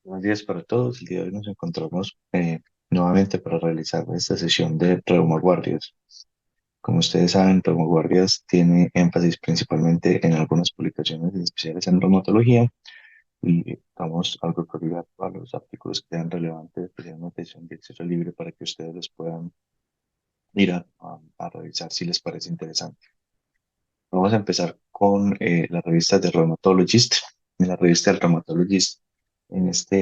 Buenos días para todos. El día de hoy nos encontramos nuevamente para realizar esta sesión de reumaguardias. Como ustedes saben, reumaguardias tiene énfasis principalmente en algunas publicaciones especiales en reumatología y vamos a recurrir a los artículos que sean relevantes, especialmente son de acceso libre para que ustedes los puedan ir a revisar si les parece interesante. Vamos a empezar con la revista de Rheumatologist. En la revista del Rheumatologist, en esta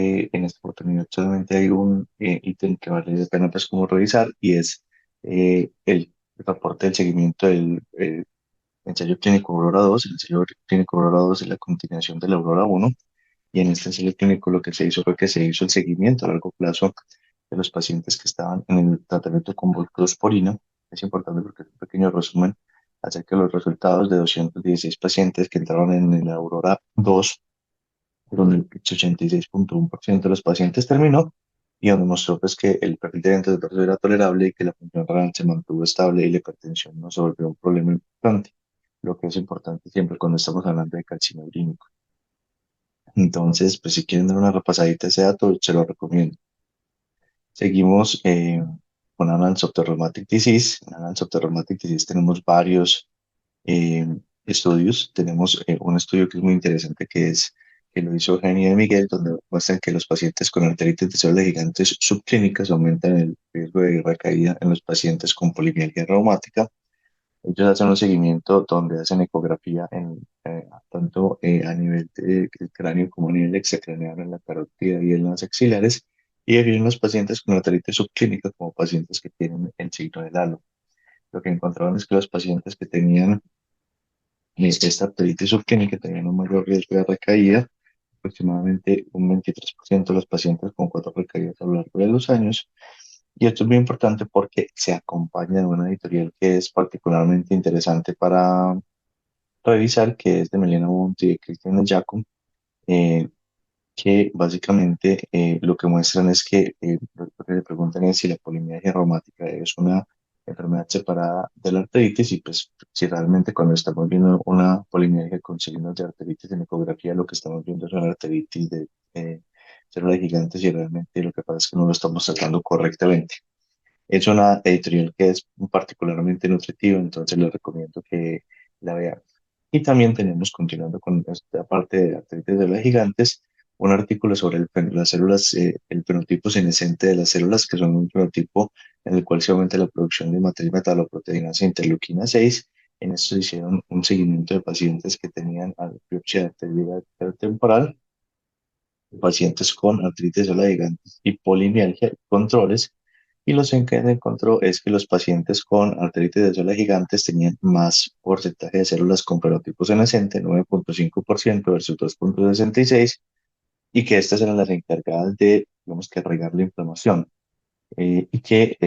oportunidad solamente hay un ítem que vale la pena pues como revisar y es el reporte del seguimiento del ensayo clínico Aurora 2. El ensayo clínico Aurora 2 es la continuación de la Aurora 1 y en este ensayo clínico lo que se hizo fue que se hizo el seguimiento a largo plazo de los pacientes que estaban en el tratamiento con voclosporina. Es importante porque es un pequeño resumen acerca de los resultados de 216 pacientes que entraron en la Aurora 2, donde el 86,1% de los pacientes terminó y donde mostró pues, que el perfil de eventos adversos era tolerable y que la función renal se mantuvo estable y la hipertensión no se volvió un problema importante, lo que es importante siempre cuando estamos hablando de calcina urínico. Entonces, pues si quieren dar una repasadita a ese dato, se lo recomiendo. Seguimos con Annals of the Rheumatic Disease. En Annals of the Rheumatic Disease tenemos varios eh, estudios. Tenemos un estudio que es muy interesante que lo hizo Eugenio de Miguel, donde muestran que los pacientes con arteritis de células gigantes subclínicas aumentan el riesgo de recaída en los pacientes con polimialgia reumática. Ellos hacen un seguimiento donde hacen ecografía tanto a nivel del cráneo como a nivel extracraneal en la carótida y en las axilares y definen los pacientes con arteritis subclínica como pacientes que tienen el signo del halo. Lo que encontraron es que los pacientes que tenían esta arteritis subclínica tenían un mayor riesgo de recaída, aproximadamente un 23% de los pacientes con cuatro recaídas a lo largo de los años. Y esto es muy importante porque se acompaña de una editorial que es particularmente interesante para revisar, que es de Melena Bonte y de Cristiana Jacob, eh, que básicamente lo que muestran es que lo que le preguntan es si la polimialgia reumática es una enfermedad separada de la arteritis y pues si realmente cuando estamos viendo una polimialgia con signos de arteritis en ecografía lo que estamos viendo es una arteritis de células gigantes y realmente lo que pasa es que no lo estamos tratando correctamente. Es una editorial que es particularmente nutritiva, entonces les recomiendo que la vean. Y también tenemos, continuando con esta parte de artritis de las gigantes, un artículo sobre las células, el fenotipo senescente de las células, que son un fenotipo en el cual se aumenta la producción de matriz metaloproteinasa e interleuquina 6. En esto se hicieron un seguimiento de pacientes que tenían biopsia de arteria temporal, pacientes con artritis de células gigantes y polimialgia, controles, y lo que se encontró es que los pacientes con artritis de células gigantes tenían más porcentaje de células con fenotipo senescente, 9,5% versus 2,66%, y que estas eran las encargadas de, digamos, que regar la inflamación. Y que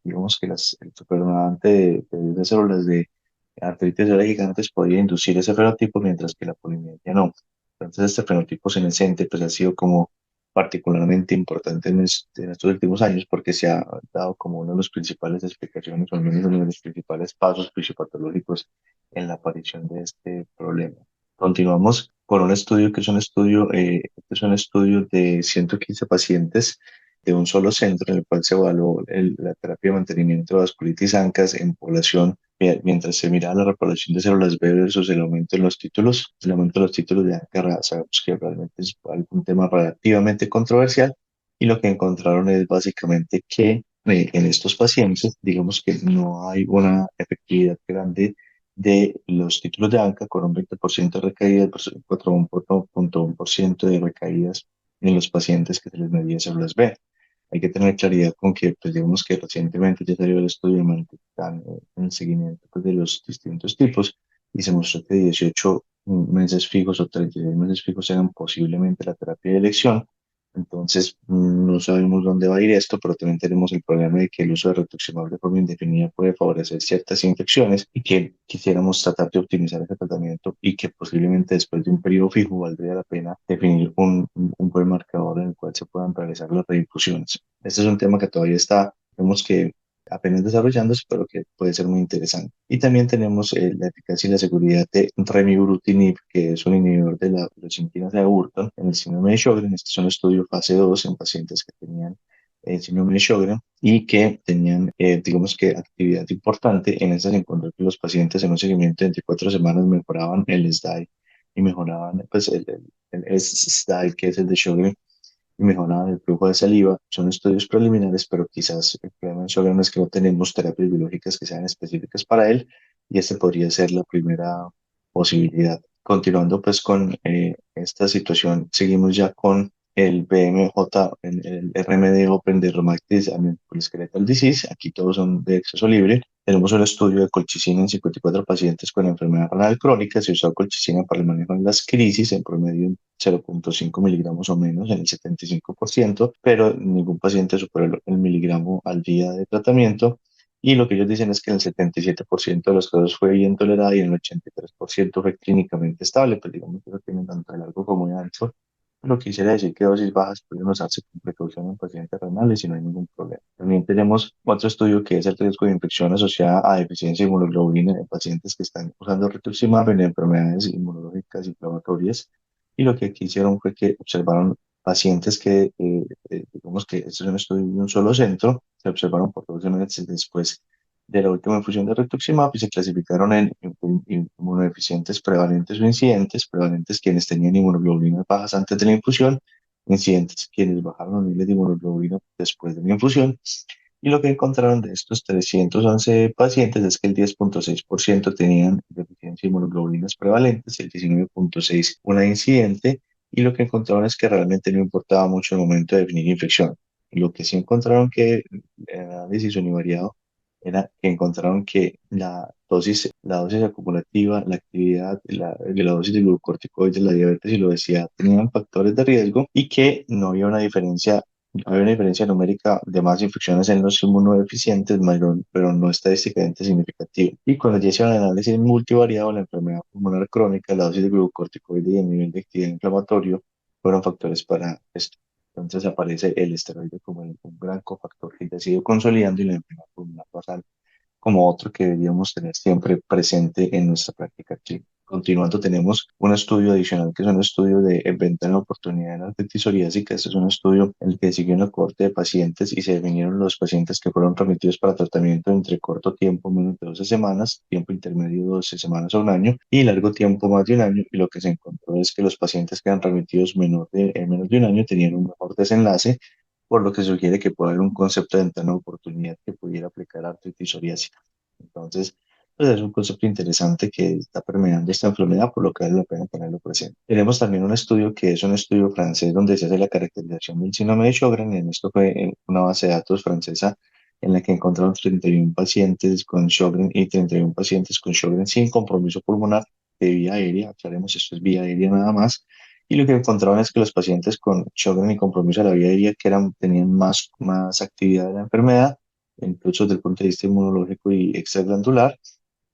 digamos que el supernodante de células de artritis de células gigantes podía inducir ese fenotipo, mientras que la polimialgia no. Entonces, este fenotipo senescente pues, ha sido como particularmente importante en estos últimos años porque se ha dado como uno de los principales explicaciones, o al menos uno de los principales pasos fisiopatológicos en la aparición de este problema. Continuamos con un estudio que es un estudio de 115 pacientes de un solo centro en el cual se evaluó la terapia de mantenimiento de vasculitis ANCAS en población mientras se miraba la repoblación de células B versus el aumento en los títulos. El aumento de los títulos de ANCA sabemos que realmente es un tema relativamente controversial y lo que encontraron es básicamente que en estos pacientes, digamos que no hay una efectividad grande de los títulos de ANCA con un 20% de recaídas, 4,1% de recaídas en los pacientes que se les medía células B. Hay que tener claridad con que, pues digamos que recientemente ya salió el estudio de Mantecan en el seguimiento pues, de los distintos tipos y se mostró que 18 meses fijos o 36 meses fijos eran posiblemente la terapia de elección. Entonces, no sabemos dónde va a ir esto, pero también tenemos el problema de que el uso de rituximab de forma indefinida puede favorecer ciertas infecciones y que quisiéramos tratar de optimizar ese tratamiento y que posiblemente después de un periodo fijo valdría la pena definir un buen marcador en el cual se puedan realizar las reinfusiones. Este es un tema que todavía está, vemos que apenas desarrollándose, pero que puede ser muy interesante. Y también tenemos la eficacia y la seguridad de remibrutinib, que es un inhibidor de la tirosinquinasa de Burton en el síndrome de Sjögren. Este es un estudio fase 2 en pacientes que tenían el síndrome de Sjögren y que tenían, digamos que, actividad importante. En esa se encontró que los pacientes en un seguimiento de 24 semanas mejoraban el SDAI y mejoraban pues, el SDAI, que es el de Sjögren, y mejoraban el flujo de saliva. Son estudios preliminares, pero quizás el problema en Sjögren es que no tenemos terapias biológicas que sean específicas para él y este podría ser la primera posibilidad. Continuando pues con esta situación, seguimos ya con el BMJ, el RMD Open de Rheumatoid Musculoskeletal Disease. Aquí todos son de acceso libre. Tenemos un estudio de colchicina en 54 pacientes con enfermedad renal crónica. Se usó colchicina para el manejo de las crisis, en promedio 0,5 miligramos o menos en el 75%, pero ningún paciente superó el miligramo al día de tratamiento. Y lo que ellos dicen es que en el 77% de los casos fue bien tolerada y en el 83% fue clínicamente estable. Pues digamos que eso tiene tanto de largo como de ancho. Lo que quisiera decir que dosis bajas pueden usarse con precaución en pacientes renales y no hay ningún problema. También tenemos otro estudio que es el riesgo de infección asociada a deficiencia de inmunoglobulina en pacientes que están usando rituximab en enfermedades inmunológicas inflamatorias. Y lo que aquí hicieron fue que observaron pacientes que, digamos que este es un estudio de un solo centro, se observaron por 12 meses después de la última infusión de rituximab y se clasificaron en inmunodeficientes prevalentes o incidentes, prevalentes quienes tenían inmunoglobulinas bajas antes de la infusión, incidentes quienes bajaron los niveles de inmunoglobulina después de la infusión. Y lo que encontraron de estos 311 pacientes es que el 10,6% tenían deficiencia de inmunoglobulinas prevalentes, el 19,6% una incidente, y lo que encontraron es que realmente no importaba mucho el momento de definir infección. Lo que sí encontraron que el análisis univariado era que encontraron que la dosis acumulativa, la actividad, la dosis de glucocorticoides, la diabetes y la obesidad tenían factores de riesgo y que no había una diferencia. Había una diferencia numérica de más infecciones en los inmunodeficientes, pero no estadísticamente significativa. Y cuando ya hicieron el análisis multivariado, la enfermedad pulmonar crónica, la dosis de glucocorticoide y el nivel de actividad inflamatorio fueron factores para esto. Entonces aparece el esteroide como un gran cofactor que ya ha sido consolidando y la enfermedad pulmonar basal como otro que deberíamos tener siempre presente en nuestra práctica clínica. Continuando, tenemos un estudio adicional que es un estudio de ventana de oportunidad en artritis psoriásica. Este es un estudio en el que siguió una cohorte de pacientes y se definieron los pacientes que fueron remitidos para tratamiento entre corto tiempo, menos de 12 semanas, tiempo intermedio 12 semanas o un año y largo tiempo más de un año. Y lo que se encontró es que los pacientes que eran remitidos menos de un año tenían un mejor desenlace, por lo que sugiere que puede haber un concepto de ventana de oportunidad que pudiera aplicar a artritis psoriásica. Entonces, pues es un concepto interesante que está permeando esta enfermedad, por lo que vale la pena tenerlo presente. Tenemos también un estudio que es un estudio francés donde se hace la caracterización del síndrome de Sjögren. En esto fue una base de datos francesa en la que encontraron 31 pacientes con Sjögren y 31 pacientes con Sjögren sin compromiso pulmonar de vía aérea. Aclaremos, esto es vía aérea nada más. Y lo que encontraron es que los pacientes con Sjögren y compromiso de la vía aérea tenían más actividad de la enfermedad, incluso desde el punto de vista inmunológico y extraglandular,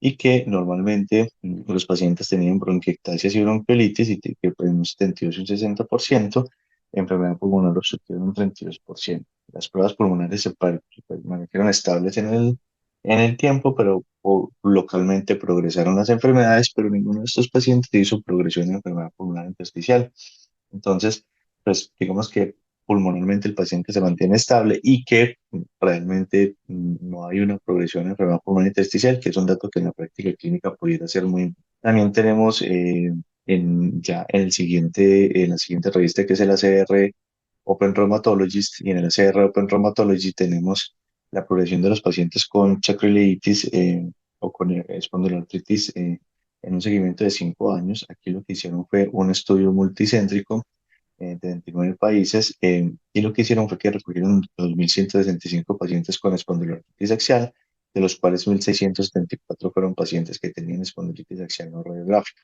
y que normalmente los pacientes tenían bronquiectasias y bronquiolitis y que pues, un 72 y un 60%, enfermedad pulmonar obstructiva un 32%. Las pruebas pulmonares se permanecieron estables en el tiempo, pero localmente progresaron las enfermedades, pero ninguno de estos pacientes hizo progresión de enfermedad pulmonar intersticial. Entonces, pues digamos que pulmonalmente el paciente se mantiene estable y que realmente no hay una progresión de enfermedad pulmonar intersticial, que es un dato que en la práctica clínica pudiera ser muy importante. También tenemos ya en la siguiente revista que es el ACR Open Rheumatologist, y en el ACR Open Rheumatology tenemos la progresión de los pacientes con chacroileitis o con espondiloartritis en un seguimiento de 5 años. Aquí lo que hicieron fue un estudio multicéntrico de 29 países, y lo que hicieron fue que recogieron 2.165 pacientes con espondilitis axial, de los cuales 1.674 fueron pacientes que tenían espondilitis axial no radiográfica.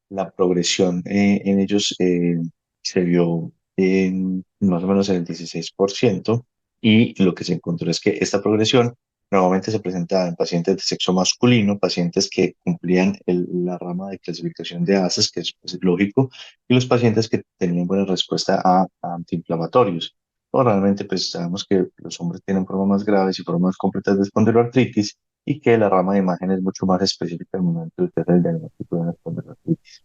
La progresión en ellos se vio en más o menos en el 16%, y lo que se encontró es que esta progresión normalmente se presentaba en pacientes de sexo masculino, pacientes que cumplían la rama de clasificación de ASAS, que es lógico, y los pacientes que tenían buena respuesta a antiinflamatorios. o realmente pues sabemos que los hombres tienen formas más graves y formas más completas de espondiloartritis y que la rama de imagen es mucho más específica al momento de hacer el diagnóstico de una espondiloartritis.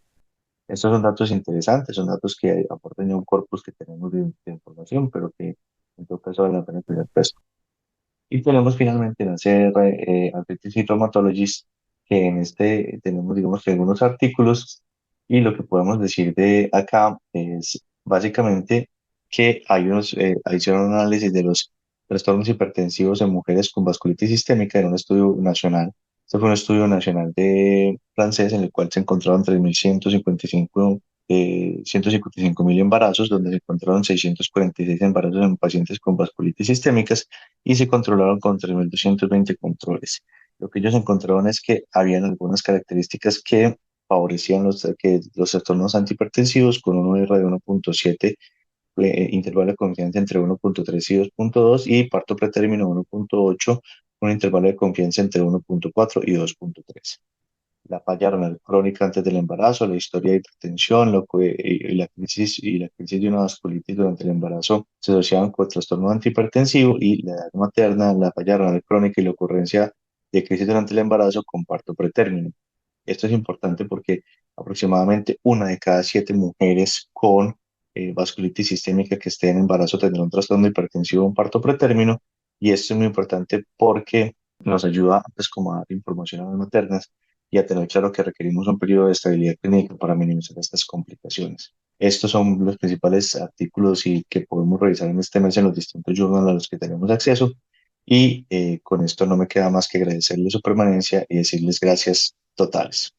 Estos son datos interesantes, son datos que aportan ya un corpus que tenemos de información, pero que en todo caso vale la pena tener fresco. Y tenemos finalmente la CR, Arthritis Rheumatologist, que en este tenemos, digamos, que algunos artículos, y lo que podemos decir de acá es básicamente que hay unos, hicieron un análisis de los trastornos hipertensivos en mujeres con vasculitis sistémica en un estudio nacional. Este fue un estudio nacional de francés en el cual se encontraron 3.155 155.000 embarazos, donde se encontraron 646 embarazos en pacientes con vasculitis sistémicas y se controlaron con 3.220 controles. Lo que ellos encontraron es que habían algunas características que favorecían los trastornos antihipertensivos con un R de 1.7, intervalo de confianza entre 1.3 y 2.2 y parto pretérmino 1.8, un intervalo de confianza entre 1.4 y 2.3. La falla renal crónica antes del embarazo, la historia de hipertensión, y la crisis de una vasculitis durante el embarazo se asociaban con el trastorno antihipertensivo, y la edad materna, la falla renal crónica y la ocurrencia de crisis durante el embarazo con parto pretérmino. Esto es importante porque aproximadamente 1 de cada 7 mujeres con vasculitis sistémica que esté en embarazo tendrá un trastorno hipertensivo o un parto pretérmino, y esto es muy importante porque nos ayuda pues como a dar información a las maternas y a tener claro que requerimos un periodo de estabilidad clínica para minimizar estas complicaciones. Estos son los principales artículos y que podemos revisar en este mes en los distintos journals a los que tenemos acceso. Y con esto no me queda más que agradecerles su permanencia y decirles gracias totales.